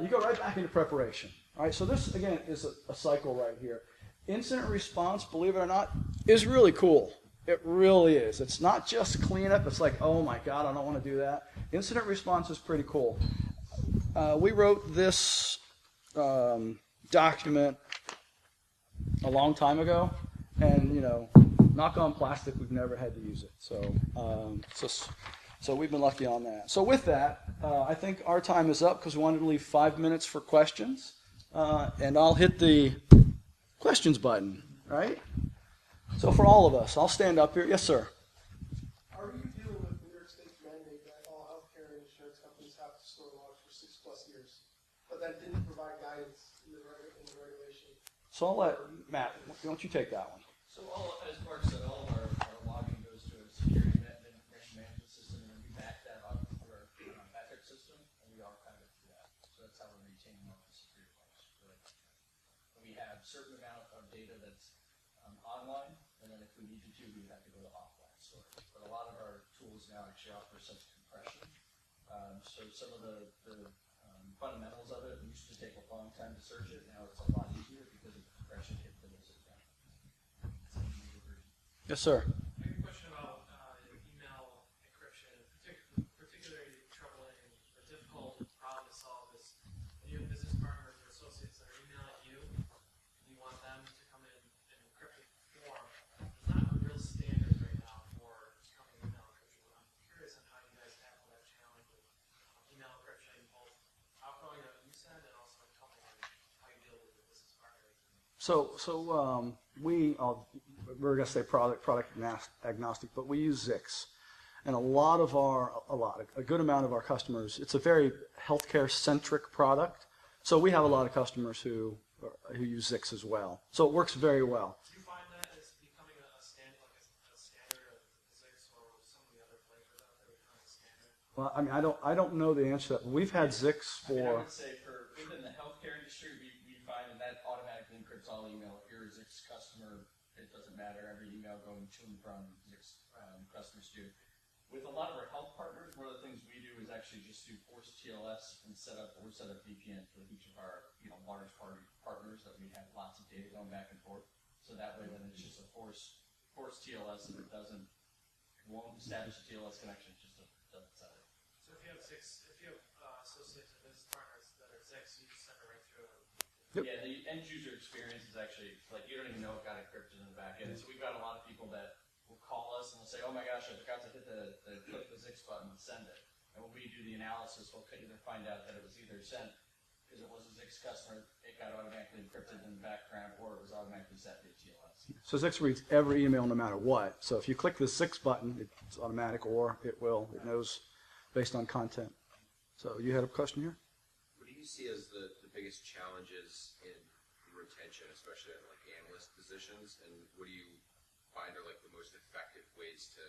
You go right back into preparation. All right, so this, again, is a cycle right here. Incident response, believe it or not, is really cool. It really is. It's not just cleanup. It's like, oh my God, I don't want to do that. Incident response is pretty cool. We wrote this document a long time ago, and knock on plastic, we've never had to use it. So we've been lucky on that. So with that, I think our time is up because we wanted to leave 5 minutes for questions, and I'll hit the questions button, right? So for all of us, I'll stand up here. Yes, sir. Are you dealing with New York State's mandate that all healthcare and insurance companies have to store logs for 6+ years, but that didn't provide guidance in the regulation? So I'll let Matt, why don't you take that one? So as Mark said, all of our logging goes to a security information management system, and we back that up through our metric system, and we archive it through that. So that's how we're maintaining all the security logs. We have a certain amount of data that's online, and then if we needed to, we would have to go to offline storage. But a lot of our tools now actually offer such compression. So some of the fundamentals of it used to take a long time to search it. Now it's a lot easier because of the compression capabilities of that. Yes, sir. I have a question about email encryption. Particularly troubling or difficult problem to solve is when you have business partners or associates that are emailing you, and you want them to come in encrypted form. There's not a real standard right now for coming email encryption. I'm curious on how you guys tackle that challenge of email encryption, both outgoing that you send and also incoming, and how you deal with the business partners. We're going to say product agnostic, but we use Zix. And a good amount of our customers, it's a very healthcare-centric product. So we have a lot of customers who use Zix as well. So it works very well. Do you find that as becoming a standard of Zix or some of the other flavors out there becoming standard? Well, I mean, I don't know the answer to that. We've had Zix for... I would say within the healthcare industry, we find that automatically encrypts all email. If you're a Zix customer, it doesn't matter. Every email going to and from Zix customers do. With a lot of our health partners, one of the things we do is actually just do forced TLS and set up VPN for each of our large partners that we have lots of data going back and forth. So that way, when it's just a forced TLS and it won't establish a TLS connection, it just doesn't set it. So if you have associates and business partners that are Zix, you just send it right through. Yep. Yeah, the end user experience is actually like you don't even know it got encrypted in the back end. So we've got a lot of people that will call us and will say, "Oh my gosh, I forgot to hit click the Zix button and send it." And when we do the analysis, we'll either find out that it was either sent because it was a Zix customer, it got automatically encrypted in the background, or it was automatically set via TLS. So Zix reads every email no matter what. So if you click the Zix button, it's automatic, or it knows based on content. So you had a question here? What do you see as the biggest challenges in retention, especially in analyst positions, and what do you find are the most effective ways to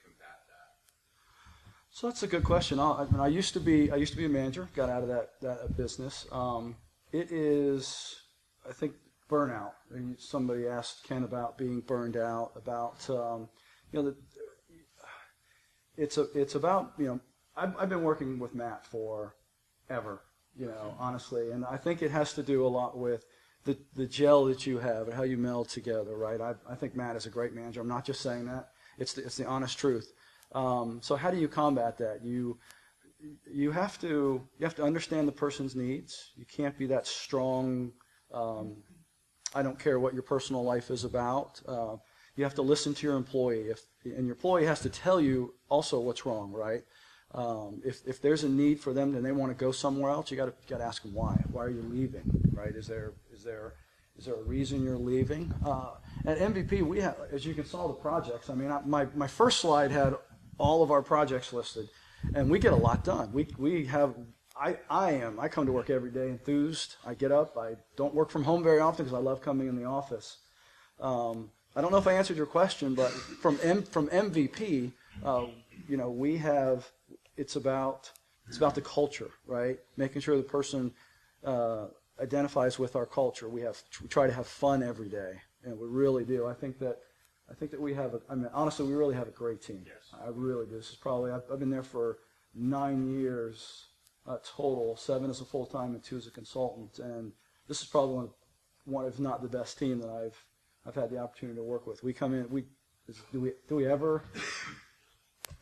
combat that? So that's a good question. I used to be a manager. Got out of that business. It is, I think, burnout. Somebody asked Ken about being burned out. About it's about I've been working with Matt forever. Honestly, and I think it has to do a lot with the gel that you have and how you meld together, right? I think Matt is a great manager. I'm not just saying that. It's the honest truth. So how do you combat that? You have to understand the person's needs. You can't be that strong. I don't care what your personal life is about. You have to listen to your employee, and your employee has to tell you also what's wrong, right? If there's a need for them and they want to go somewhere else, you got to ask them why. Why are you leaving? Right? Is there a reason you're leaving? At MVP, we have, as you can saw, the projects. I mean, my first slide had all of our projects listed, and we get a lot done. We have I am. I come to work every day enthused. I get up. I don't work from home very often because I love coming in the office. I don't know if I answered your question, but from MVP, we have it's about the culture, right? Making sure the person identifies with our culture. We try to have fun every day, and we really do. I think that we have. Honestly, we really have a great team. Yes. I really do. This is probably I've been there for 9 years total, 7 as a full time and 2 as a consultant, and this is probably one if not the best team that I've had the opportunity to work with. We come in. Do we ever?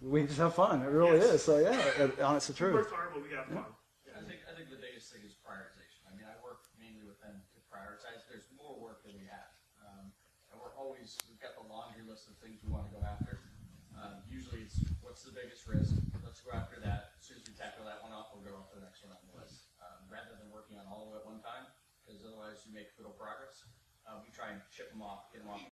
We just have fun. It really is. So yeah, honest the We truth. work hard, but we have fun. I think the biggest thing is prioritization. I mean, I work mainly with them to prioritize. There's more work than we have. And we've got the laundry list of things we want to go after. Usually it's what's the biggest risk, let's go after that. As soon as we tackle that one off, we'll go off to the next one on the list. Rather than working on all of it at one time, because otherwise you make little progress. We try and chip them off, get them off